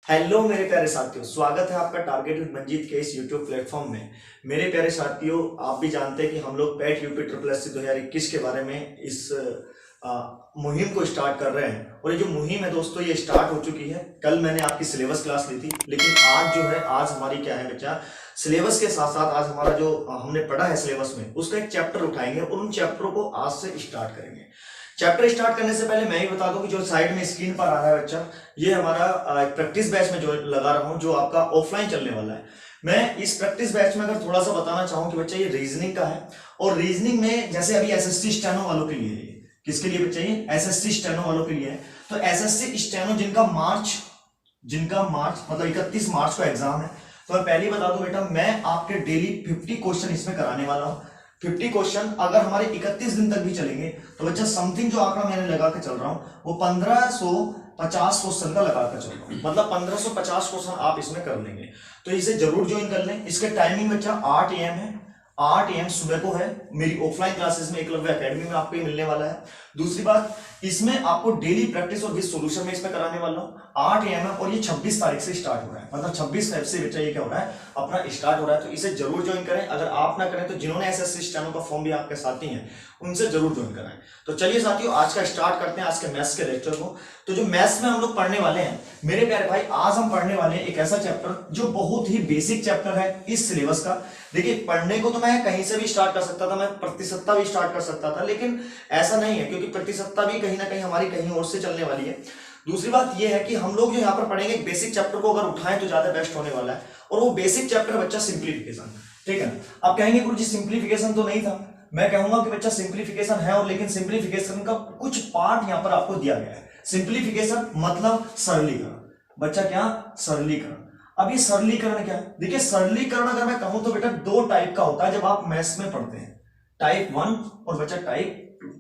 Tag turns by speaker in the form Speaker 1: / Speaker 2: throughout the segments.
Speaker 1: Hello मेरे प्यारे साथियों, स्वागत है आपका टारगेट विद मंजीत के इस यूट्यूब प्लेटफॉर्म में। मेरे प्यारे साथियों, आप भी जानते हैं कि हम लोग पैट यूपी ट्रिपल एस 2021 के बारे में इस मुहिम को स्टार्ट कर रहे हैं। और ये जो मुहिम है दोस्तों, ये स्टार्ट हो चुकी है। कल मैंने आपकी सिलेबस क्लास ली थी, लेकिन आज जो है, आज हमारी क्या है बच्चा, सिलेबस के साथ साथ आज हमारा जो हमने पढ़ा है सिलेबस में, उसका एक चैप्टर उठाएंगे और उन चैप्टरों को आज से स्टार्ट करेंगे। चैप्टर स्टार्ट करने से पहले मैं ही बता दूं कि जो साइड में स्क्रीन पर आ रहा है बच्चा, ये हमारा प्रैक्टिस बैच में जो लगा रहा हूं, जो आपका ऑफलाइन चलने वाला है। मैं इस प्रैक्टिस बैच में अगर थोड़ा सा बताना चाहूं कि बच्चा ये रीजनिंग का है, और रीजनिंग में जैसे अभी एसएससी स्टेनो वालों के लिए है। किसके लिए बच्चा? ये एसएससी स्टेनो वालों के लिए है। तो एसएससी स्टेनो जिनका मार्च मतलब 31 मार्च को एग्जाम है, तो मैं पहले ही बता दूं बेटा, मैं आपके डेली 50 क्वेश्चन इसमें कराने वाला हूं। 50 क्वेश्चन अगर हमारे 31 दिन तक भी चलेंगे तो बच्चा समथिंग जो आंकड़ा मैंने लगा के चल रहा हूं वो 1550 क्वेश्चन का लगा कर चल रहा हूं। मतलब 1550 क्वेश्चन आप इसमें कर लेंगे, तो इसे जरूर ज्वाइन कर लें। इसके टाइमिंग बच्चा 8 AM है। 8 AM सुबह को है मेरी ऑफलाइन क्लासेस में, एकलव्य एकेडमी में आपको मिलने वाला है। दूसरी बात, इसमें आपको डेली प्रैक्टिस और विद सॉल्यूशन में इसमें कराने वाला हूं। 8 AM है और ये 26 तारीख से स्टार्ट हो रहा है। मतलब 26 फेब से बच्चा ये क्या हो रहा है, अपना स्टार्ट हो रहा है। तो इसे जरूर ज्वाइन करें। अगर आप ना करें तो जिन्होंने एसएससी स्टेनो का फॉर्म भी आपके साथी हैं, उनसे जरूर ज्वाइन कराएं। तो चलिए साथियों, आज का स्टार्ट करते हैं, आज के मैथ्स के लेक्चर को। तो जो मैथ्स में हम लोग पढ़ने वाले हैं मेरे प्यारे भाई, आज हम पढ़ने वाले हैं एक ऐसा चैप्टर जो बहुत ही बेसिक चैप्टर है इस सिलेबस का। देखिए, पढ़ने को तो मैं कहीं से भी स्टार्ट कर सकता था, मैं प्रतिशतता भी स्टार्ट कर सकता था, लेकिन ऐसा नहीं है, क्योंकि प्रतिशतता भी कहीं ना कहीं हमारी कहीं और से चलने वाली है। दूसरी बात यह है कि हम लोग जो यहाँ पर पढ़ेंगे, बेसिक चैप्टर को अगर उठाएं तो ज्यादा बेस्ट होने वाला है। और वो बेसिक चैप्टर बच्चा सिंप्लीफिकेशन, ठीक है। अब कहेंगे गुरुजी सिंप्लीफिकेशन तो नहीं था। मैं कहूंगा कि बच्चा सिंप्लीफिकेशन है, और लेकिन सिंप्लीफिकेशन का कुछ पार्ट यहाँ पर आपको दिया गया है। सिंप्लीफिकेशन मतलब सरलीकरण। बच्चा क्या? सरलीकरण। अब ये सरलीकरण क्या है? देखिए, सरलीकरण अगर मैं कहूं तो बेटा दो टाइप का होता है जब आप मैथ्स में पढ़ते हैं, टाइप 1 और बच्चा टाइप 2,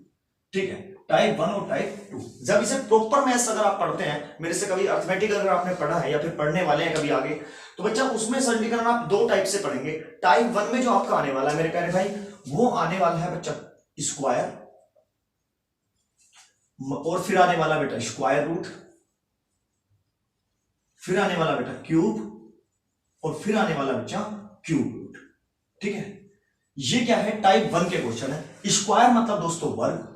Speaker 1: ठीक है। टाइप 1 और टाइप 2, जब इसे प्रॉपर मैथ्स अगर आप पढ़ते हैं, मेरे से कभी अर्थमेटिक अगर आपने पढ़ा है या फिर पढ़ने वाले हैं कभी आगे, तो बच्चा उसमें सरलीकरण आप दो टाइप से पढ़ेंगे। टाइप 1 में जो आपका आने वाला है मेरे प्यारे भाई, वो आने वाला है बच्चा स्क्वायर, और फिर आने वाला बेटा स्क्वायर रूट, फिर आने वाला बेटा क्यूब, और फिर आने वाला बच्चा क्यूब रूट, ठीक है। ये क्या है? टाइप 1 के क्वेश्चन है। स्क्वायर मतलब दोस्तों वर्ग,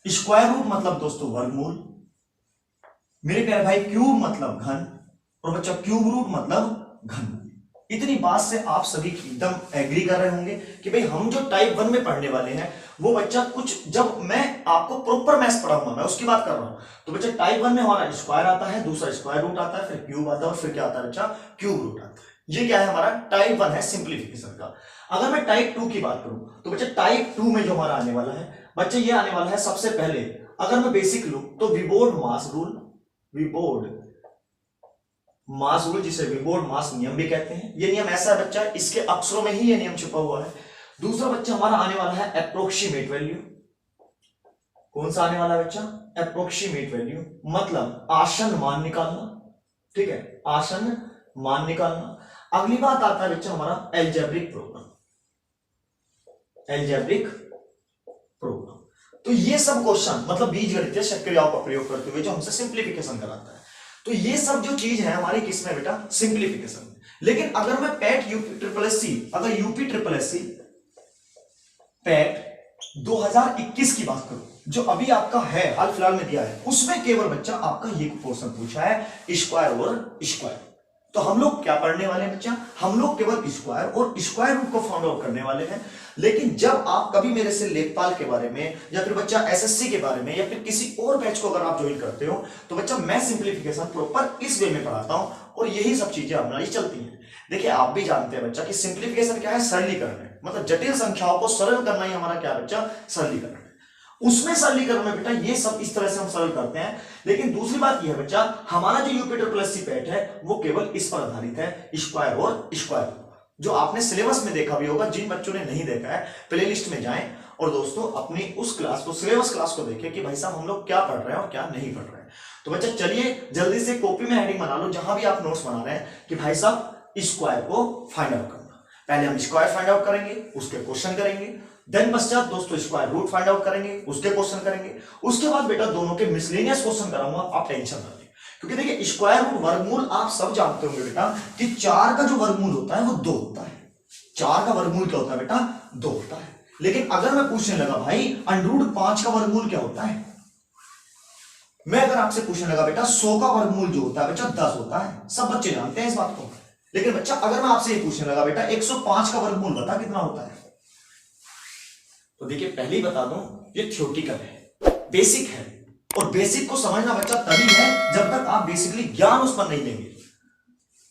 Speaker 1: स्क्वायर रूट मतलब दोस्तों वर्गमूल, मेरे प्यारे भाई क्यूब मतलब घन, और बच्चा क्यूब रूट मतलब घनमूल। इतनी बात से आप सभी एकदम एग्री कर रहे होंगे कि भाई हम जो टाइप 1 में पढ़ने वाले हैं वो बच्चा कुछ, जब मैं आपको प्रॉपर मैथ्स पढ़ाऊंगा, मैं उसकी बात कर रहा हूं, तो बच्चा टाइप 1 में हमारा स्क्वायर आता है, दूसरा स्क्वायर रूट आता है, फिर क्यूब आता है, और फिर क्या आता है बच्चा? क्यूब रूट आता है। ये क्या है? हमारा टाइप 1 है सिंप्लीफिकेशन का। अगर मैं टाइप 2 की बात करूं तो बच्चा टाइप 2 में जो हमारा आने वाला है बच्चा, ये आने वाला है सबसे पहले, अगर मैं बेसिक लूं तो विबोर्ड मास रूल, विबोर्ड मास रूल, जिसे विबोर्ड मास नियम भी कहते हैं। ये नियम ऐसा है बच्चा, इसके अक्षरों में ही ये नियम छुपा हुआ है। दूसरा बच्चा हमारा आने वाला है अप्रोक्सीमेट वैल्यू। कौन सा आने वाला है बच्चा? अप्रोक्सीमेट वैल्यू मतलब आसन मान निकालना, ठीक है, आसन मान निकालना। अगली बात आता है बच्चा हमारा एल्जेब्रिक प्रॉब्लम, एल्जेब्रिक प्रॉब्लम। तो ये सब क्वेश्चन मतलब बीजगणितीय शक्रियाओं का प्रयोग करते हुए जो हमसे सिंप्लीफिकेशन कराता है, तो ये सब जो चीज है हमारी किसमें बेटा? सिंप्लीफिकेशन में। लेकिन अगर मैं PET UP triple S C, अगर UP triple S C PET 2021 की बात करूं, जो अभी आपका है हाल फिलहाल में दिया है, उसमें केवल बच्चा आपका ये पोर्शन पूछा है स्क्वायर और स्क्वायर। तो हम लोग क्या पढ़ने वाले हैं बच्चा? हम लोग केवल स्क्वायर और स्क्वायर रूट को फाइंड आउट करने वाले हैं। लेकिन जब आप कभी मेरे से लेखपाल के बारे में या फिर बच्चा एसएससी के बारे में या फिर किसी और बैच को अगर आप ज्वाइन करते हो, तो बच्चा मैं सिंप्लीफिकेशन प्रॉपर इस वे में पढ़ाता हूं, और यही सब चीजें हमारी चलती हैं। देखिए, आप भी जानते हैं बच्चा कि सिंप्लीफिकेशन क्या है? सरलीकरण है। मतलब जटिल संख्याओं को सरल करना ही हमारा क्या बच्चा? सरलीकरण है। उसमें सरलीकरण में बेटा ये सब इस तरह से हम सरल करते हैं। लेकिन दूसरी बात यह है बच्चा, हमारा जो UP triple S C PET है वो केवल इस पर आधारित है, स्क्वायर और स्क्वायर, जो आपने सिलेबस में देखा भी होगा। जिन बच्चों ने नहीं देखा है, प्लेलिस्ट में जाएं और दोस्तों अपनी उस क्लास को, सिलेबस क्लास को देखें कि भाई साहब हम लोग क्या पढ़ रहे हैं और क्या नहीं पढ़ रहे हैं। तो बच्चा चलिए जल्दी से कॉपी में हेडिंग बना लो, जहां भी आप नोट्स बना रहे हैं, कि भाई साहब स्क्वायर को फाइंड आउट करना। पहले हम स्क्वायर फाइंड आउट करेंगे, उसके क्वेश्चन करेंगे, देन पश्चात दोस्तों स्क्वायर रूट फाइंड आउट करेंगे, उसके क्वेश्चन करेंगे। उसके बाद बेटा दोनों के मिसलेनियस क्वेश्चन कराऊंगा, आप टेंशन ना लें, क्योंकि देखिए स्क्वायर रूट वर्गमूल आप सब जानते होंगे बेटा कि 4 का जो वर्गमूल होता है वो 2 होता है। 4 का वर्गमूल क्या होता है बेटा? 2 होता है। लेकिन अगर मैं पूछने लगा भाई अंडर 5 का वर्गमूल क्या होता है, मैं अगर आपसे पूछने लगा बेटा 100 का वर्गमूल जो होता है बेटा 10 होता है, सब बच्चे जानते हैं इस बात को। लेकिन बच्चा अगर मैं आपसे ये पूछने लगा बेटा 105 का वर्गमूल बता कितना होता है, तो देखिए पहले ही बता दूं ये थ्योरेटिकल है, बेसिक है, और बेसिक को समझना बच्चा तभी है जब तक आप बेसिकली ज्ञान उस पर नहीं लेंगे।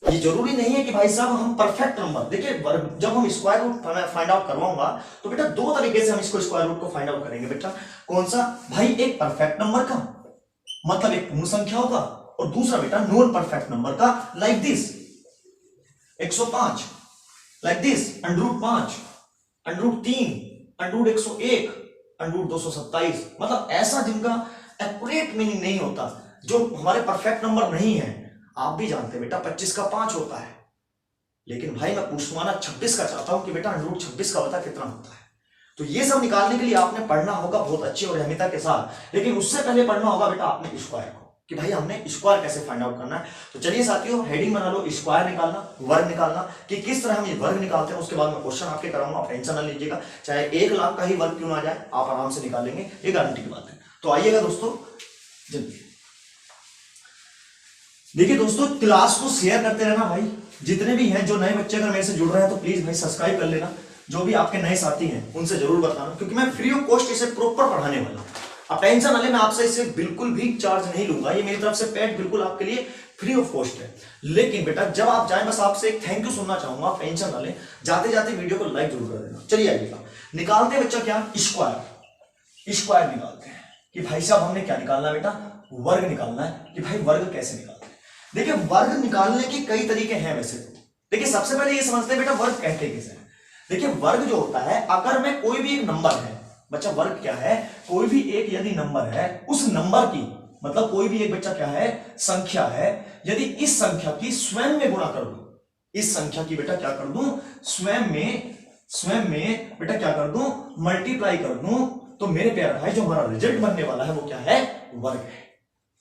Speaker 1: ये जरूरी नहीं है कि भाई साहब हम परफेक्ट नंबर, देखिए जब हम स्क्वायर रूट फाइंड आउट करवाऊंगा तो बेटा 2 तरीके से हम इसको स्क्वायर रूट को फाइंड आउट करेंगे बेटा। कौन सा भाई? एक परफेक्ट नंबर का मतलब एक पूर्ण संख्या होगा, और दूसरा बेटा नॉन परफेक्ट नंबर का, like this 105, like this under 5, under 3, under 101, under 227, मतलब ऐसा जिनका एक्यूरेट मीनिंग नहीं होता, जो हमारे परफेक्ट नंबर नहीं है। आप भी जानते हैं बेटा 25 का 5 होता है, लेकिन भाई मैं पूछवाना 26 का चाहता हूं कि बेटा अंडर 26 का बता कितना होता है। तो ये सब निकालने के लिए आपने पढ़ना होगा बहुत अच्छी और अहमियता के साथ, लेकिन उससे पहले पढ़ना होगा बेटा आपने स्क्वायर को, कि भाई हमने स्क्वायर कैसे फाइंड आउट करना है। तो चलिए साथियों हेडिंग बना लो, स्क्वायर निकालना, वर्ग निकालना, कि किस तरह हम ये वर्ग निकालते हैं। उसके बाद मैं क्वेश्चन आपके कराऊंगा, आप टेंशन ना लीजिएगा, चाहे 1 लाख का ही वर्ग क्यों ना आ जाए, आप आराम से निकाल लेंगे, ये गारंटी की बात है। तो आइएगा दोस्तों जल्दी। देखिए दोस्तों क्लास को शेयर करते रहना भाई, जितने भी हैं जो नए बच्चे अगर मेरे से जुड़ रहे हैं तो प्लीज भाई सब्सक्राइब कर लेना। जो भी आपके नए साथी हैं उनसे जरूर बताना, क्योंकि मैं फ्री ऑफ कॉस्ट इसे प्रॉपर पढ़ाने वाला हूं। आप टेंशन ना ले, मैं आपसे इसे बिल्कुल भी चार्ज नहीं लूंगा, ये मेरी तरफ से पेड बिल्कुल आपके लिए फ्री ऑफ कॉस्ट है। लेकिन बेटा जब आप जाएं बस आपसे एक थैंक यू सुनना चाहूंगा, आप टेंशन ना ले, जाते जाते वीडियो को लाइक जरूर कर देना। चलिए आइएगा निकालते हैं बच्चा क्या, स्क्वायर। स्क्वायर निकालते हैं कि भाई साहब हमने क्या निकालना है बेटा, वर्ग निकालना है, कि भाई वर्ग कैसे निकालते हैं। देखिए वर्ग निकालने के कई तरीके हैं वैसे तो। देखिए सबसे पहले ये समझते हैं बेटा वर्ग कहते कैसे हैं। देखिए वर्ग जो होता है, अगर मैं कोई भी एक नंबर है बच्चा, वर्ग क्या है, कोई भी एक यदि नंबर है, उस नंबर की मतलब कोई भी एक बच्चा क्या है, संख्या है, यदि इस संख्या की स्वयं में गुणा कर दूं, इस संख्या की बेटा क्या कर दूं, स्वयं में बेटा क्या कर दूं, मल्टीप्लाई कर दूं, तो मेरे प्यारे भाई जो हमारा रिजल्ट बनने वाला है वो क्या है, वर्ग है।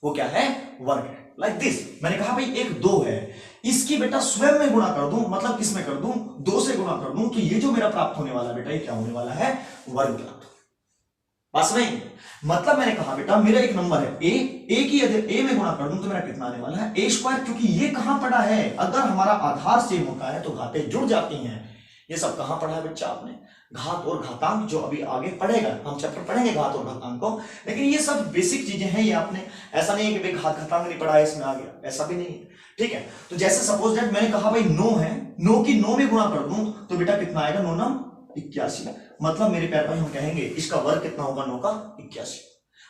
Speaker 1: वो क्या है, वर्ग है। लाइक दिस, मैंने कहा भाई एक 2 है, इसकी बेटा स्वयं में गुणा कर दूं, मतलब किसमें कर दूं, 2 से गुणा कर दूं, तो ये जो मेरा प्राप्त होने वाला बेटा ये क्या होने वाला है, वर्ग प्राप्त। बस नहीं, मतलब मैंने कहा बेटा मेरा एक नंबर है ए की यदि ए में गुणा कर दूं तो मेरा कितना आने वाला है, ए स्क्वायर, क्योंकि ये कहां पड़ा है, अगर हमारा आधार सेम होता है तो घातें जुड़ जाती हैं। ये सब कहां पढ़ा है बच्चा आपने, घात और घातांक, जो अभी आगे पढ़ेगा हम चैप्टर पढ़ेंगे घात और घातांक को, लेकिन ये सब बेसिक चीजें हैं, ये आपने ऐसा नहीं है कि भाई घात घातांक नहीं पढ़ा है इसमें आ गया, ऐसा भी नहीं है, ठीक है। तो जैसे सपोज दैट मैंने कहा भाई 9 है, 9 की 9 में गुणा कर दूं तो बेटा कितना आएगा, 9 9 81, मतलब मेरे प्यारे भाई हम कहेंगे इसका वर्ग कितना होगा, 9 का 81।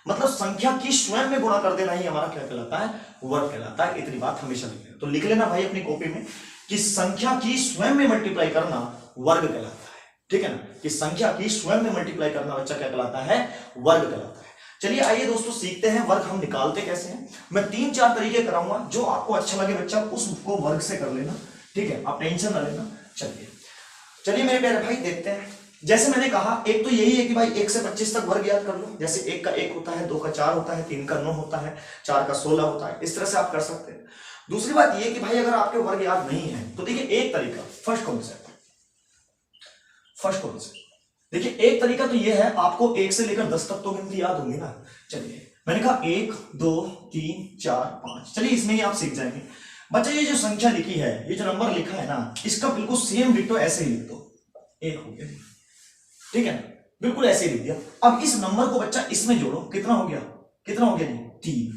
Speaker 1: मतलब संख्या की स्वयं में गुणा कर देना ही हमारा क्या कहलाता है, वर्ग कहलाता है। इतनी बात हमेशा लिख लेना, तो लिख लेना भाई अपनी कॉपी में कि संख्या की स्वयं में मल्टीप्लाई करना वर्ग कहलाता है, ठीक है ना, कि संख्या की स्वयं में मल्टीप्लाई करना बच्चा क्या कहलाता है, वर्ग कहलाता है। चलिए आइए दोस्तों सीखते हैं वर्ग हम निकालते कैसे हैं। मैं 3-4 तरीके कराऊंगा, जो आपको अच्छा लगे बच्चा उसको वर्ग से कर लेना, ठीक है, आप टेंशन ना लेना। चलिए मेरे प्यारे भाई देखते हैं। जैसे मैंने कहा एक तो यही है कि भाई 1 से 25 तक वर्ग याद कर लो, जैसे 1 का 1 होता है, 2 का 4 होता है, 3 का 9 होता है, 4 का 16 होता है, इस तरह से आप कर सकते हैं। दूसरी बात यह कि भाई अगर आपके वर्ग याद नहीं है तो देखिए एक तरीका, फर्स्ट कॉन्सेप्ट देखिए, एक तरीका तो यह है, आपको 1 से लेकर 10 तक तो गिनती याद होंगी ना। चलिए मैंने कहा 1 2 3 4 5, चलिए इसमें ही आप सीख जाएंगे बच्चा। ये जो संख्या लिखी है, ये जो नंबर लिखा है ना, इसका बिल्कुल सेम डिट्टो ऐसे ही लिख दो, 1 हो गया, ठीक है, बिल्कुल ऐसे ही लिख दिया। अब इस नंबर को बच्चा इसमें जोड़ो, कितना हो गया, नहीं 3।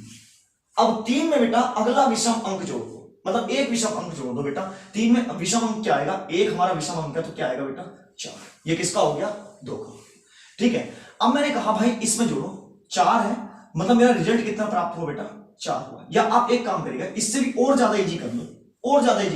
Speaker 1: अब 3 में बेटा अगला विषम अंक जोड़ दो, मतलब एक विषम अंक जोड़ दो बेटा। 3 में विषम अंक क्या आएगा, 1 हमारा विषम अंक है, तो क्या आएगा बेटा 4। ये किसका हो गया, 2 का, ठीक है। अब मैंने कहा भाई इसमें जोड़ो, 4 है, मतलब मेरा रिजल्ट कितना प्राप्त हुआ बेटा, 4 हुआ। या आप एक काम करिएगा, इससे भी और ज्यादा इजी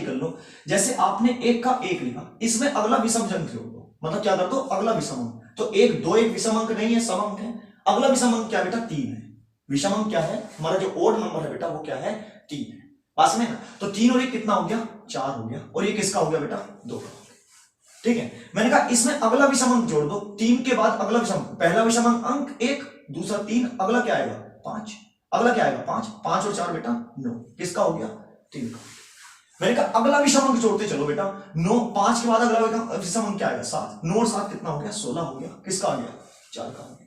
Speaker 1: कर लो, जैसे आपने 1 का 1 लिखा, इसमें अगला विषम अंक जोड़ दो, मतलब क्या कर दो, अगला विषम अंक। तो 1 2 एक विषम अंक नहीं है, सम अंक है। अगला विषम अंक क्या बेटा, 3 है। विषम अंक क्या है हमारा, जो ओड नंबर है बेटा वो क्या है, 3 है, पास में ना। तो 3 और 1 कितना हो गया, 4 हो गया, और ये किसका हो गया बेटा, 2 का, ठीक है। मैंने कहा इसमें अगला विषम अंक जोड़ दो, 3 के बाद अगला विषम, पहला विषम अंक 1, दूसरा 3, अगला क्या आएगा 5, अगला क्या आएगा 5, 5 और 4 बेटा 9, किसका हो गया 3 का। मैंने कहा अगला विषम अंक जोड़ते चलो बेटा, 9 5 के बाद अगला विषम अंक क्या आएगा 7, 9 और 7 कितना हो गया 16 हो गया, किसका आ गया 4 का हो गया।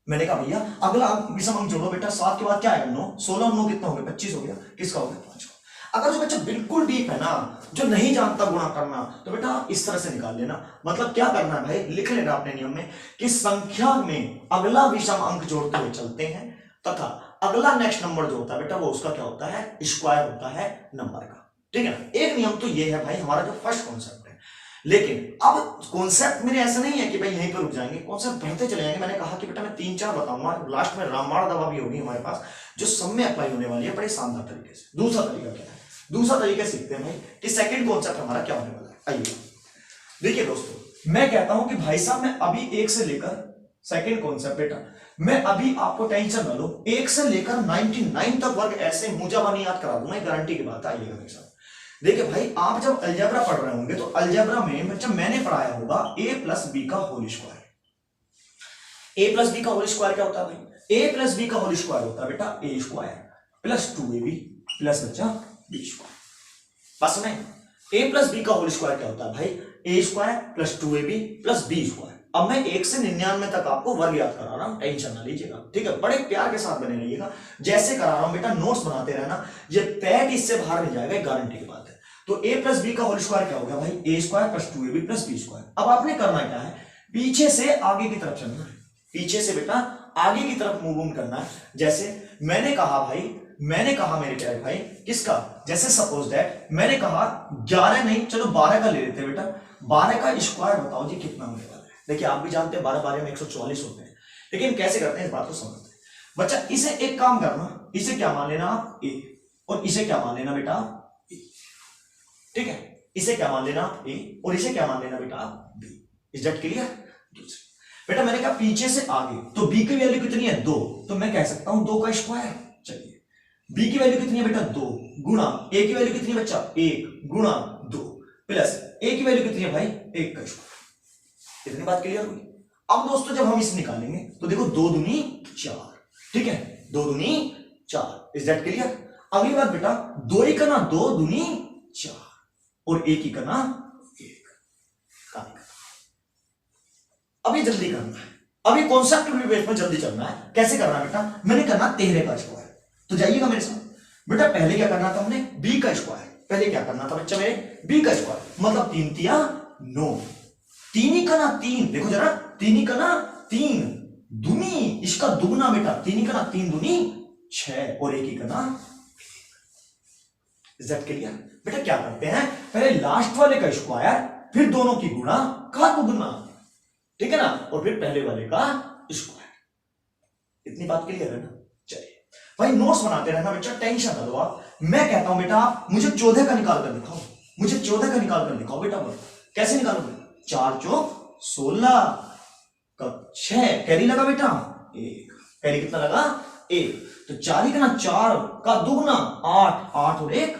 Speaker 1: मैंने कहा भैया अगला विषम अंक जोड़ो बेटा, 7 के बाद क्या आएगा 9, 16 और 9 कितना हो गया 25 हो गया, किसका हो गया 5 का। अगर जो बच्चा बिल्कुल डीप है ना, जो नहीं जानता गुणा करना, तो बेटा इस तरह से निकाल लेना। मतलब क्या करना है भाई, लिख लेना अपने नियम में कि संख्या में अगला विषम अंक जोड़ते हुए चलते हैं तथा अगला नेक्स्ट नंबर जो होता है बेटा वो उसका क्या होता है स्क्वायर होता है नंबर का। ठीक है ना, एक नियम तो ये है भाई हमारा जो फर्स्ट कॉन्सेप्ट है। लेकिन अब कॉन्सेप्ट मेरे ऐसा नहीं है कि भाई यहीं पर रुक जाएंगे, कॉन्सेप्ट बढ़ते चले जाएंगे। मैंने कहा कि बेटा मैं 3-4 बताऊंगा, लास्ट में रामबाण दवा भी होगी हमारे पास जो सब में अप्लाई होने वाली है बड़े शानदार तरीके से। दूसरा तरीका क्या है, दूसरा तरीका सीखते हैं भाई कि सेकंड कॉन्सेप्ट हमारा क्या होने वाला है। आइए देखिए दोस्तों, मैं कहता हूं कि भाई साहब मैं अभी 1 से लेकर सेकंड कॉन्सेप्ट बेटा, मैं अभी आपको टेंशन ना लो 1 से लेकर 99 तक वर्ग ऐसे मुजाबानी याद करा दूंगा, गारंटी की बात है। आइएगा मेरे साथ। देखिए भाई आप जब अलजेब्रा पढ़ रहे होंगे तो अलजेब्रा में बच्चा मैंने पढ़ाया होगा a प्लस बी का whole square. a plus B का होल स्क्वायर क्या होता है भाई, a प्लस बी का होल स्क्वायर होता है बेटा a square plus 2ab plus बच्चा b स्क्वायर। बस में a प्लस बी का होल स्क्वायर क्या होता है भाई a square plus 2ab plus b square. अब मैं 1 से 99 तक आपको वर्ग याद करा रहा हूं, टेंशन ना लीजिएगा। ठीक है, बड़े प्यार के साथ बने रहिएगा, जैसे करा रहा हूं बेटा नोट्स बनाते रहना, ये पैट इससे बाहर नहीं जाएगा, गारंटी की बात है। तो a प्लस बी का होल स्क्वायर क्या हो गया भाई a square plus 2ab plus b square. अब आपने करना क्या है, पीछे से आगे की तरफ चलना है, पीछे से बेटा आगे की तरफ मूव ऑन करना है। जैसे मैंने कहा भाई, मैंने कहा मेरे प्यारे भाई किसका, जैसे सपोज दैट मैंने कहा 11 नहीं चलो 12 का ले लेते हैं बेटा, 12 का स्क्वायर बताओ जी कितना होने वाला है। देखिए आप भी जानते हैं 12 12 में 144 होते हैं, लेकिन कैसे करते हैं इस बात को समझते हैं बच्चा। इसे एक काम करना, इसे क्या मान लेना आप a और इसे क्या मान लेना बेटा b। ठीक है, इसे क्या मान लेना a और इसे क्या मान लेना बेटा b। Is that clear. दूसरी बेटा मैंने कहा पीछे से आगे, तो b की वैल्यू कितनी है 2, तो मैं कह सकता हूं 2 का स्क्वायर। चलिए b की वैल्यू कितनी है बेटा 2 गुणा a की वैल्यू कितनी है बच्चा 1 गुणा 2 प्लस a की वैल्यू कितनी है भाई 1 का स्क्वायर। इतनी बात क्लियर हुई। अब दोस्तों जब हम इसे निकालेंगे तो देखो 2 दूनी 4, ठीक है 2 दूनी 4। Is that clear. अगली बात बेटा 2 ही करना 2 दूनी 4 और 1 ही करना 1। अभी जल्दी करना है, अभी कॉन्सेप्ट बेस में जल्दी चलना है। कैसे करना है बेटा, मैंने करना 13 का स्क्वायर, तो जाइएगा मेरे साथ बेटा। पहले क्या करना था हमने b का स्क्वायर, पहले क्या करना था बच्चा मेरे b का स्क्वायर, मतलब 3 तिया 9, 3 ही करना 3, देखो जरा 3 ही करना 3 दूनी, इसका दुगना बेटा 3 ही करना 3 दूनी 6 और 1 ही करना। Is that clear. बेटा क्या करते हैं, पहले लास्ट वाले का स्क्वायर फिर दोनों की गुणा का दुगना, ठीक है ना, और फिर पहले वाले का स्क्वायर। इतनी बात क्लियर है ना। चलिए भाई नोट्स बनाते रहना बच्चा, टेंशन ना लो आप। मैं कहता हूं बेटा आप मुझे 14 का निकाल कर दिखाओ, मुझे 14 का निकाल कर दिखाओ बेटा। कैसे निकालोगे, 4 चौक 16 का 6 कैरी लगा बेटा 1, कैरी कितना लगा 1, तो 4 ही का ना 4 का दुगना 8, 8 और 1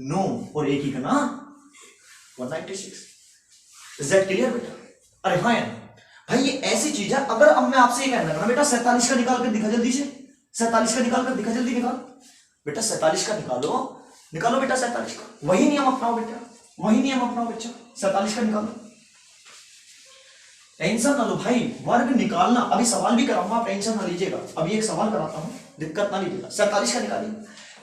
Speaker 1: 9 और 1 ही का ना 196। इज दैट क्लियर बेटा। अरे हाँ यार भाई ये ऐसी चीज है, अगर अब मैं आपसे ये कहना लगा बेटा 47 का निकाल कर दिखा जल्दी से, 47 का निकाल कर दिखा जल्दी, निकाल बेटा 47 का निकालो, निकालो बेटा 47 का, वही नियम अपनाओ बेटा, वही नियम अपनाओ बच्चा, 47 का निकालो। टेंशन ना लो भाई, वर्ग निकालना अभी सवाल भी कराऊंगा, आप टेंशन ना लीजिएगा। अभी एक सवाल कराता हूं, दिक्कत ना लीजिएगा। 47 का निकालिए।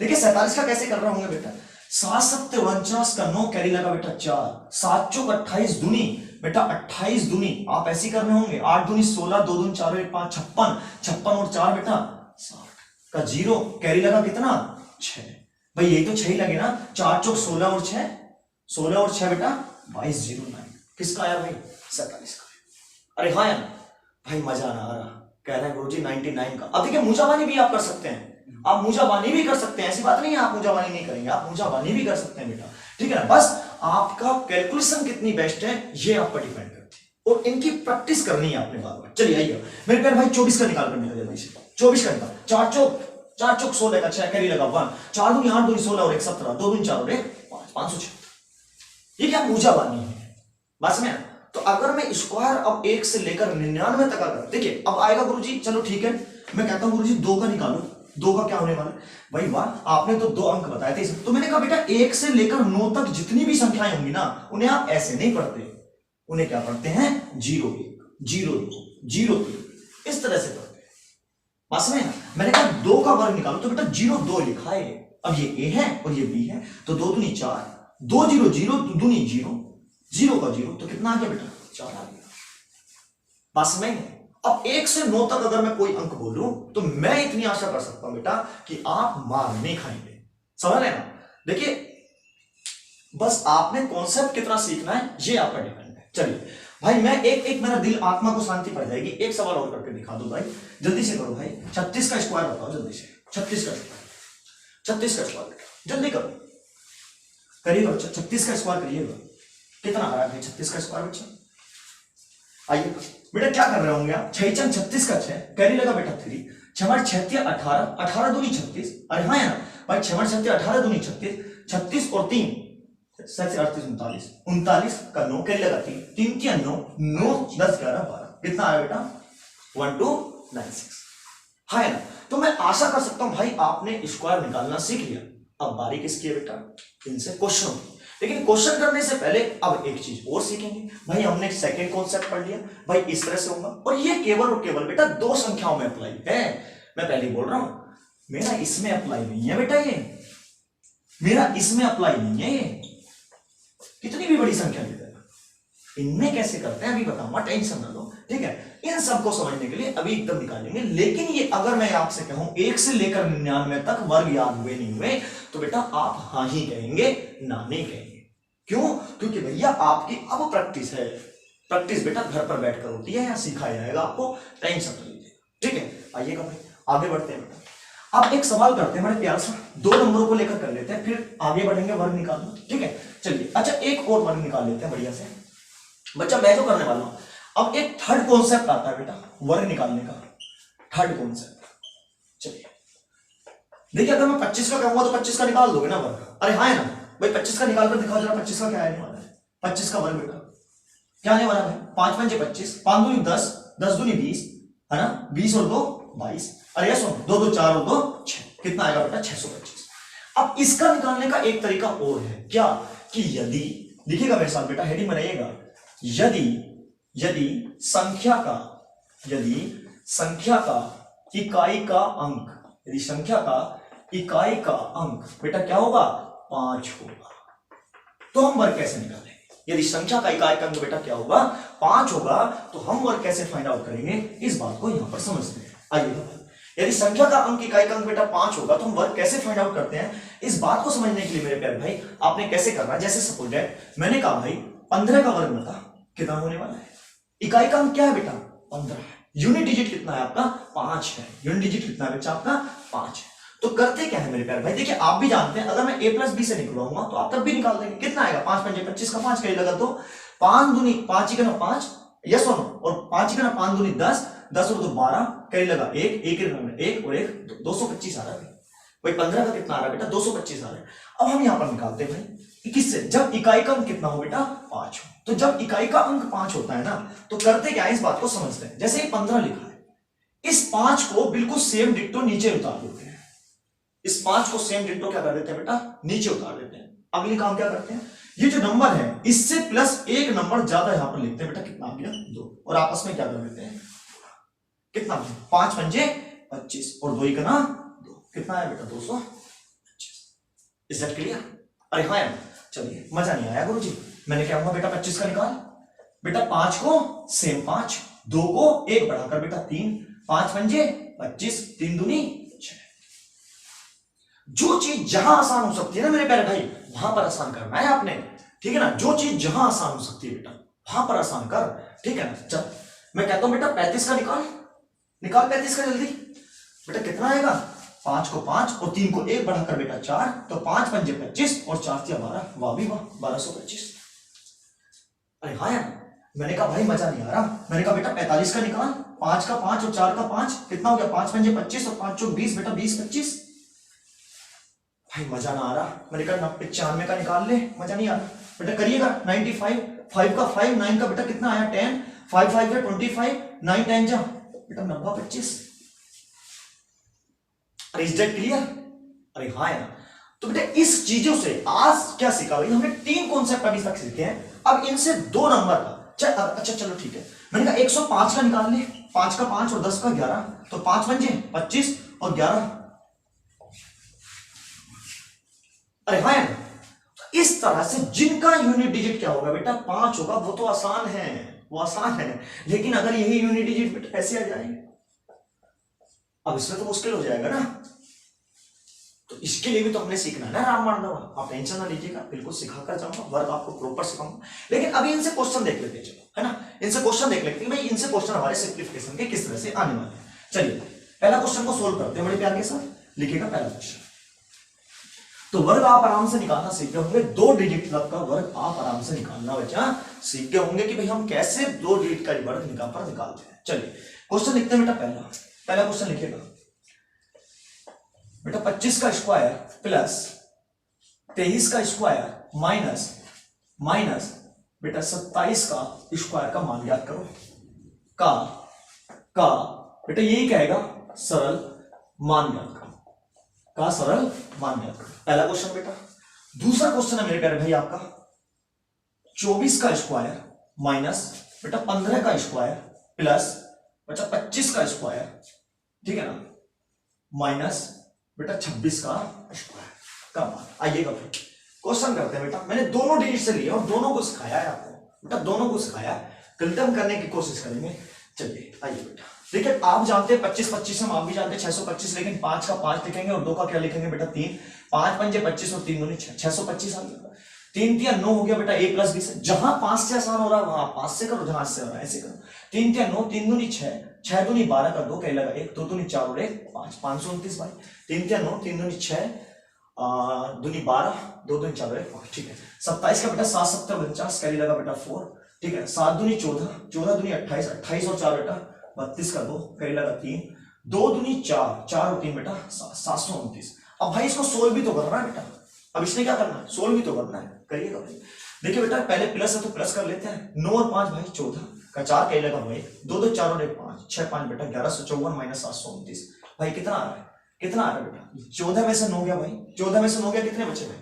Speaker 1: देखिए 47 का कैसे कर रहा हूँ बेटा, 7 7 49 का 9 कैरी लगा बेटा 4, 7 चौक 28 दूनी बेटा 28 दूनी, आप ऐसे ही करने होंगे 8 दूनी 16, 2 दूनी 4 1 5 56, 56 और 4 बेटा 60 का 0 कैरी लगा कितना 6। भाई यही तो 6 ही लगे ना, 4 चौक 16 और 6, 16 और 6 बेटा 22 0 9। किसका आया भाई 47 का। अरे हाँ यार भाई मजा ना आ रहा, कह रहे हैं गुरुजी 99 का। अब देखिए मुजाबानी भी आप कर सकते हैं, आप मुजाबानी भी कर सकते हैं, ऐसी बात नहीं है आप मुजाबानी नहीं करेंगे, आप मुजाबानी भी कर सकते हैं बेटा, ठीक है ना। बस आपका कैलकुलेशन कितनी बेस्ट है ये आप पर डिपेंड करती है, और इनकी प्रैक्टिस करनी है आपने बार बार। चलिए आइए मेरे प्यारे भाई 24 का निकाल करने का जल्दी से, 24 का निकाल। 4 चौक 16 का 6 कैरी लगा 1, 4 दूनी 8 दूनी 16 और 1 17, 2 दूनी 4 और 1 5, 576। ये क्या मुजाबानी है बस में। तो अगर मैं स्क्वायर अब 1 से लेकर 99 तक अगर देखिए अब आएगा गुरुजी, चलो ठीक है मैं कहता हूं गुरुजी 2 का निकालो, 2 का क्या होने वाला है भाई? वाह, आपने तो 2 अंक बताए थे। तो मैंने कहा बेटा 1 से लेकर 9 तक जितनी भी संख्याएं होंगी ना, उन्हें आप ऐसे नहीं पढ़ते, उन्हें क्या पढ़ते हैं? 0 1 0 2 0 3, इस तरह से पढ़ते हैं। बस में मैंने कहा 2 का वर्ग निकालो, तो बेटा 0 2 लिखा है। अब ये a है और ये b है, तो 2 दूनी 4, 2 0 0 दूनी 0, 0 का 0, तो कितना आ गया बेटा? 4 आ गया। बस में अब 1 से 9 तक अगर मैं कोई अंक बोलूं तो मैं इतनी आशा कर सकता हूं बेटा कि आप मार नहीं खाएंगे। समझ रहे ना? देखिए, बस आपने कॉन्सेप्ट कितना सीखना है ये आप पर डिपेंड है। चलिए भाई, मैं एक मेरा दिल आत्मा को शांति पड़ जाएगी, एक सवाल और करके दिखा दो भाई, जल्दी से करो भाई। 36 का स्क्वायर बताओ जल्दी से। 36 का स्क्वायर, 36 का स्क्वायर बेटा जल्दी करो, करिएगा बच्चा। 36 का स्क्वायर करिएगा, कितना आ रहा है भाई 36 का स्क्वायर बच्चा? आइए बेटा, क्या कर रहे होंगे आप? 6 चंग 36 का 6, कैरी लगा बेटा 3, 6 6 18, 18 दूनी 36, अरे हाँ यार भाई, 6 6 18 दूनी 36, 36 और 3 7 38 39, 39 का 9, कैरी लगा 3, 3 3 9, 9 10 11 12, कितना आया बेटा? 1296। हाँ है ना? तो मैं आशा कर सकता हूं भाई आपने स्क्वायर निकालना सीख लिया। अब बारी किसकी है बेटा? इनसे क्वेश्चन की। लेकिन क्वेश्चन करने से पहले अब एक चीज और सीखेंगे भाई। हमने सेकंड कॉन्सेप्ट पढ़ लिया भाई, इस तरह से होगा, और ये केवल और केवल बेटा 2 संख्याओं में अप्लाई है। मैं पहले बोल रहा हूं, मेरा इसमें अप्लाई नहीं है बेटा, ये मेरा इसमें अप्लाई नहीं है। ये कितनी भी बड़ी संख्या ले देगा, इनमें कैसे करते हैं अभी बताऊंगा, टेंशन ना लो, ठीक है? इन सबको समझने के लिए अभी एकदम निकालेंगे। लेकिन ये अगर मैं आपसे कहूं 1 से लेकर 99 तक वर्ग याद हुए नहीं हुए, तो बेटा आप हाँ ही कहेंगे, ना नहीं कहेंगे। क्यों? क्योंकि भैया आपकी अब प्रैक्टिस है। प्रैक्टिस बेटा घर पर बैठकर होती है, या सिखाया जाएगा आपको, टेंशन न लीजिए, ठीक है? आइएगा भाई, आगे बढ़ते हैं बेटा। अब एक सवाल करते हैं बड़े प्यार से, 2 नंबरों को लेकर कर लेते हैं, फिर आगे बढ़ेंगे वर्ग निकालना, ठीक है? चलिए, अच्छा एक और वर्ग निकाल लेते हैं बढ़िया से बच्चा। मैं जो करने वाला हूं, अब एक थर्ड कॉन्सेप्ट आता है बेटा वर्ग निकालने का, थर्ड कॉन्सेप्ट। चलिए देखिए, अगर मैं 25 का कहूंगा तो 25 का निकाल दोगे ना वर्ग? अरे हाँ है ना भाई, 25 का निकाल कर दिखाओ जरा, 25 का क्या आने वाला है? 25 का वर्ग बेटा क्या आने वाला है? 5 पंजे 25, 5 दूनी 10, 10 दूनी 20, है ना? 20 और 2 22, अरे सुनो 2 2 4 और 2 6, कितना आएगा बेटा? 625। अब इसका निकालने का एक तरीका और है, क्या? कि यदि, देखिएगा मेरे साथ बेटा, हेडिंग बनाइएगा, यदि यदि संख्या का इकाई का अंक, यदि संख्या का इकाई का अंक बेटा क्या होगा? 5 होगा, तो हम वर्ग कैसे निकालेंगे? यदि संख्या का इकाई का अंक बेटा क्या होगा? 5 होगा, तो हम वर्ग कैसे फाइंड आउट करेंगे? इस बात को यहां पर समझते हैं। आइए, यदि संख्या का अंक इकाई का अंक बेटा 5 होगा, तो हम वर्ग कैसे फाइंड आउट करते हैं? इस बात को समझने के लिए मेरे प्यारे भाई, आपने कैसे करना है, जैसे सपोज दैट मैंने कहा भाई 15 का वर्ग बता कितना होने वाला है? इकाई का अंक क्या है बेटा? 15 है। यूनिट डिजिट कितना है आपका? 5 है। यूनिट डिजिट कितना है बच्चा आपका? 5 है। तो करते क्या है मेरे प्यारे भाई, देखिए आप भी जानते हैं, अगर मैं a प्लस बी से निकलवाऊंगा तो आप तब भी निकाल देंगे। कितना आएगा? 5 पंजे 25 का 5 कहीं लगा, तो 5 दूनी 5 ही का ना 5, यस और 5 ही का ना 5 दूनी 10, 10 और 2 12, कहीं लगा 1, 1 और 1 225 आ रहा है भाई। 15 का कितना आ रहा है बेटा? 225 आ रहा है। अब हम यहां पर निकालते हैं भाई, किससे? जब इकाई का अंक कितना हो बेटा? 5 हो। तो जब इकाई का अंक 5 होता है ना, तो करते क्या है, इस बात को समझते हैं। जैसे 15 लिखा है, इस 5 को बिल्कुल सेम डिट्टो नीचे उतार देते हैं। इस 5 को सेम डिट्टो क्या कर देते हैं बेटा? नीचे उतार देते हैं। अगली काम क्या करते हैं, ये जो नंबर है इससे प्लस एक नंबर ज्यादा यहां पर लिखते हैं बेटा, कितना आ गया? 2, और आपस में क्या कर देते हैं? कितना? 5 पंजे 25 और 2 का ना 2, कितना है बेटा? 225। Is that clear? अरे हाँ यार, चलिए मजा नहीं आया गुरुजी, मैंने क्या हुआ बेटा? 25 का निकाल बेटा, 5 को सेम 5, 2 को 1 बढ़ाकर बेटा 3, 5 पंजे 25, 3 दूनी 6। जो चीज जहां आसान हो सकती है ना मेरे प्यारे भाई, वहां पर आसान करना है आपने, ठीक है ना? जो चीज जहां आसान हो सकती है बेटा, वहां पर आसान कर, ठीक है ना? चल मैं कहता हूं बेटा 35 का निकाल 35 का जल्दी बेटा, कितना आएगा? 5 को 5 और 3 को 1 बढ़ाकर बेटा 4, तो 5 पंजे 25 और 4 तिया 12, वाह भी वाह, 1225। अरे हाँ यार, मैंने कहा भाई मजा नहीं आ रहा, मैंने कहा बेटा 45 का निकाल, 5 का 5 और 4 का 5, कितना हो गया? 5 पंजे 25 और 5 चौक 20 बेटा, 20 25। भाई मजा ना आ रहा, मैंने कहा 95 का निकाल ले, मजा नहीं आ रहा बेटा। करिएगा 95, 5 का 5, 9 का बेटा कितना आया? 10, 5 5 का 25, 9 10 जा बेटा 90 25। Is that clear? अरे हाँ यार, तो बेटा इस चीजों से आज क्या सीखा भाई, हमने 3 कॉन्सेप्ट अभी तक सीखे हैं। अब इनसे 2 नंबर का अच्छा चलो ठीक है, मैंने कहा 105 का निकाल ले, 5 का 5 और 10 का 11, तो 5 बन जाए 25 और 11। अरे हाँ यार, इस तरह से जिनका यूनिट डिजिट क्या होगा बेटा 5 होगा, वो तो आसान है, वो आसान है। लेकिन अगर यही यूनिट डिजिट बेटा ऐसे आ जाए, अब इसमें तो मुश्किल हो जाएगा ना। तो इसके लिए भी तो हमने सीखना है ना राम माधव। आप टेंशन ना लीजिएगा, बिल्कुल सिखाकर जाऊंगा, वर्क आपको प्रॉपर सिखाऊंगा। लेकिन अभी इनसे क्वेश्चन देख लेते हैं, चलो है ना, इनसे क्वेश्चन देख लेते हैं भाई, इनसे क्वेश्चन हमारे सिंप्लीफिकेशन के किस तरह से आने वाले हैं। चलिए पहला क्वेश्चन को सोल्व करते हैं बड़े प्यार के साथ। लिखिएगा पहला क्वेश्चन, तो वर्ग आप आराम से निकालना सीख गए होंगे, 2 डिजिट तक का वर्ग आप आराम से निकालना बच्चा सीख गए होंगे कि भाई हम कैसे 2 डिजिट का वर्ग निकालते हैं। चलिए क्वेश्चन लिखते हैं बेटा, पहला क्वेश्चन लिखिएगा बेटा 25 का स्क्वायर प्लस 23 का स्क्वायर माइनस बेटा 27 का स्क्वायर का मान याद करो। का बेटा यही कहेगा सरल मान याद करो, का सरल मान याद करो, पहला क्वेश्चन बेटा। दूसरा क्वेश्चन है मेरे प्यारे भाई आपका 24 का स्क्वायर माइनस बेटा 15 का स्क्वायर प्लस बच्चा 25 का स्क्वायर, ठीक है ना, माइनस बेटा 26 का स्क्वायर का मान। आइएगा फिर क्वेश्चन करते हैं बेटा। मैंने दोनों डिजिट से लिए और दोनों को सिखाया है आपको बेटा, दोनों को सिखाया, कन्फर्म करने की कोशिश करेंगे। चलिए आइए बेटा, देखिए आप जानते हैं 25 हम आप भी जानते हैं 625, लेकिन 5 का 5 लिखेंगे और 2 का क्या लिखेंगे बेटा 3, 5 पंजे 25 और 3 दूनी 625 आ गया। 3 तिया 9 हो गया बेटा, 1 प्लस 20। जहां 5 से आसान हो रहा है वहां 5 से करो, जहां से हो रहा है ऐसे करो। 3 तिया 9, 3 दूनी 6, 6 दूनी 12 का 2 कहीं लगा 1, 2 दूनी 4 और 1 5, 529 भाई। 3 तिया 9, 3 दूनी 6, दूनी 12, 2 दूनी 4 और 1 5, ठीक है। 27 का बेटा 7 7 49 कैरी लगा बेटा 4, ठीक है। 7 दूनी 14, 14 दूनी 28, 28 और 4 बेटा 32 का 2 कैरी लगा 3, 2 दूनी 4, 4 और 3 बेटा 729। अब भाई इसको सोल्व भी तो करना है बेटा, अब इसने क्या करना है, सोल्व भी तो करना है, करिएगा भाई। देखिए बेटा पहले प्लस है तो प्लस कर लेते हैं, 9 और 5 भाई 14 का 4 कहीं लगा भाई 2 2 4 और 1 5, 6 5 बेटा 1154 माइनस 729 भाई कितना आ रहा है, कितना आ रहा है बेटा 14 में से 9 गया भाई, 14 में से 9 गया, कितने बचे भाई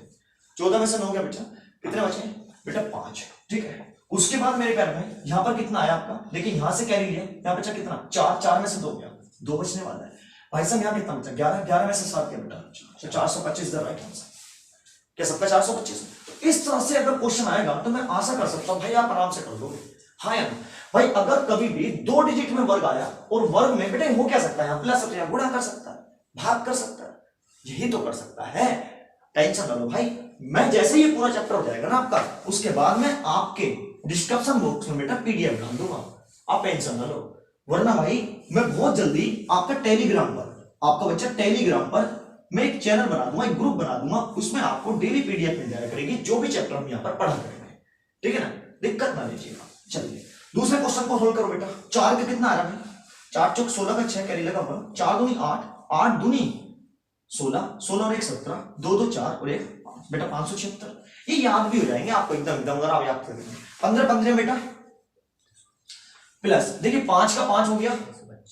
Speaker 1: 14 में से 9 गया बेटा, कितने बचे बेटा 5, ठीक है। उसके बाद मेरे प्यारे भाई यहाँ पर कितना आया आपका, देखिए यहाँ से कैरी लिया, यहाँ बचा कितना 4, 4 में से 2 गया, 2 बचने वाला है भाई साहब। यहाँ कितना बचा 11, 11 में से 7 गया बेटा, तो 425 द राइट आंसर। क्या सबका 425? तो इस तरह से अगर क्वेश्चन आएगा तो मैं आशा कर सकता हूं भाई आप आराम से कर लोगे, हाँ या नहीं भाई। अगर कभी भी 2 डिजिट में वर्ग आया और वर्ग में बेटा हो क्या सकता है, प्लस या गुणा कर सकता है, भाग कर सकता है, यही तो कर सकता है। टेंशन ना लो भाई, मैं जैसे ये पूरा चैप्टर हो जाएगा ना आपका, उसके बाद में आपके डिस्क्रिप्शन बॉक्स में बेटा पीडीएफ डाल दूंगा, आप टेंशन ना लो। वरना भाई मैं बहुत जल्दी आपका टेलीग्राम पर, आपका बच्चा टेलीग्राम पर मैं एक चैनल बना दूंगा, एक ग्रुप बना दूंगा, उसमें आपको डेली पीडीएफ मिल जाया करेगी, जो भी चैप्टर हम यहाँ पर पढ़ा करेंगे, ठीक है ना, दिक्कत ना लीजिएगा। चलिए दूसरे क्वेश्चन को सोल्व करो बेटा। 4 का कितना आ रहा है, 4 चौक 16 का 6 कैरी लगा 1, 4 दूनी 8, 8 दूनी 16, 16 और 1 17, 2 2 4 और 1 5 बेटा 576। ये याद भी हो जाएंगे आपको एकदम एकदम, अगर आप याद करेंगे। 15 15 बेटा प्लस, देखिए 5 का 5 हो गया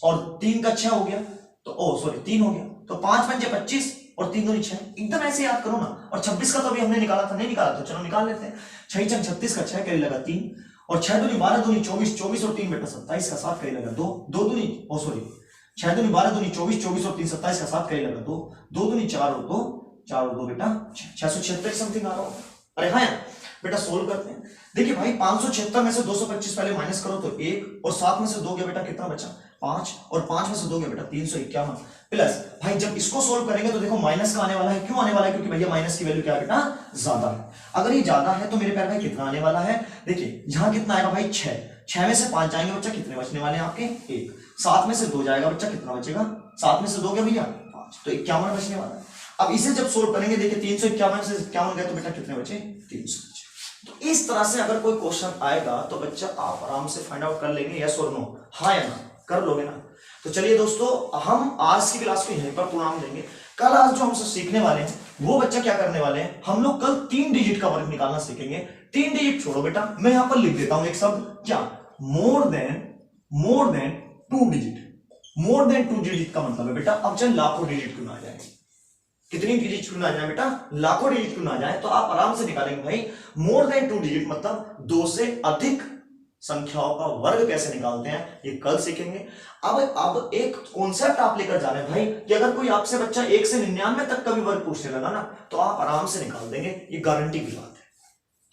Speaker 1: और 3 का 6 हो गया, तो ओ सॉरी 3 हो गया, तो 5 पंजे 25 और 3 दूनी 6, एकदम ऐसे याद करो ना। और 26 का तो अभी हमने निकाला था, नहीं निकाला तो चलो निकाल लेते हैं। 6 चंग 36 का 6 कैरी लगा 3, और 6 दूनी 12 दूनी 24, 24 और 3 बेटा 27 का 7 कैरी लगा 2, 2 दूनी ओ सॉरी 6 दूनी 12 दूनी 24, 24 और 3 27 का 7 कैरी लगा 2, 2 दूनी 4 और 2, 4 और 2 बेटा 676 समथिंग आ रहा होगा। अरे हाँ यार बेटा सोल्व करते हैं। देखिए भाई 576 में से 225 पहले माइनस करो तो 1, और 7 में से 2 गया बेटा कितना बचा 5, और 5 में से 2 गया बेटा 351 प्लस। भाई जब इसको सोल्व करेंगे तो देखो माइनस का आने वाला है, क्यों आने वाला है, क्योंकि भैया माइनस की वैल्यू क्या है बेटा ज्यादा है। अगर ये ज्यादा है तो मेरे प्यारे भाई कितना आने वाला है, देखिए यहाँ कितना आएगा भाई 6, 6 में से 5 जाएंगे बच्चा, कितने बचने वाले हैं आपके 1, 7 में से 2 जाएगा बच्चा, कितना बचेगा 7 में से 2 गया भैया 5, तो 51 बचने वाला है। अब इसे जब सोल्व करेंगे देखिए 351 से 51 गए तो बेटा कितने बचे 300 बचे। तो इस तरह से अगर कोई क्वेश्चन आएगा तो बच्चा आप आराम से फाइंड आउट कर लेंगे, यस और नो, हाँ या ना, कर लोगे ना। तो चलिए दोस्तों हम आज की क्लास को यहीं पर पूर्ण देंगे। कल आज जो हम सीखने वाले हैं वो बच्चा क्या करने वाले हैं, हम लोग कल 3 डिजिट का वर्ग निकालना सीखेंगे। 3 डिजिट छोड़ो बेटा, मैं यहां पर लिख देता हूं एक शब्द, क्या more than 2 digit, more than 2 digit का मतलब है बेटा, अब चाहे लाखों डिजिट क्यों ना आ जाए, कितनी डिजिट क्यों ना आ जाए बेटा, लाखों डिजिट क्यों ना आ जाए, तो आप आराम से निकालेंगे भाई। मोर देन 2 डिजिट मतलब 2 से अधिक संख्याओं का वर्ग कैसे निकालते हैं, ये कल सीखेंगे। अब एक कॉन्सेप्ट आप लेकर जा रहे हैं भाई कि अगर कोई आपसे बच्चा 1 से 99 तक का भी वर्ग पूछने लगा ना, तो आप आराम से निकाल देंगे, ये गारंटी की बात है।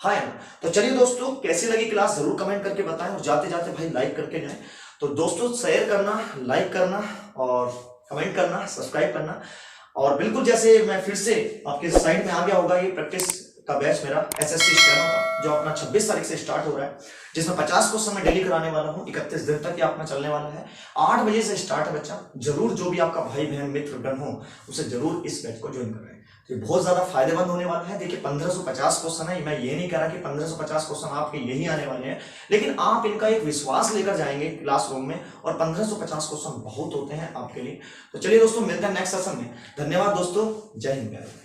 Speaker 1: हाँ है ना। तो चलिए दोस्तों, कैसी लगी क्लास जरूर कमेंट करके बताएं, और जाते जाते भाई लाइक करके जाएं। तो दोस्तों, शेयर करना, लाइक करना और कमेंट करना, सब्सक्राइब करना। और बिल्कुल जैसे मैं फिर से आपके साइड में आ गया होगा, ये प्रैक्टिस का बैच मेरा एसएससी स्टेनो का, जो अपना 26 तारीख से स्टार्ट हो रहा है, जिसमें 50 क्वेश्चन मैं डेली कराने वाला हूँ। 31 दिन तक ये अपना चलने वाला है। 8 बजे से स्टार्ट है बच्चा। जरूर जो भी आपका भाई बहन मित्र गण हो, उसे जरूर इस बैच को ज्वाइन कराएं। तो ये बहुत ज्यादा फायदेमंद होने वाला है। देखिए 1550 क्वेश्चन है, मैं ये नहीं कह रहा कि 1550 क्वेश्चन आपके यही आने वाले हैं, लेकिन आप इनका एक विश्वास लेकर जाएंगे क्लासरूम में, और 1550 क्वेश्चन बहुत होते हैं आपके लिए। तो चलिए दोस्तों, मिलते हैं नेक्स्ट सेशन में। धन्यवाद दोस्तों, जय हिंद।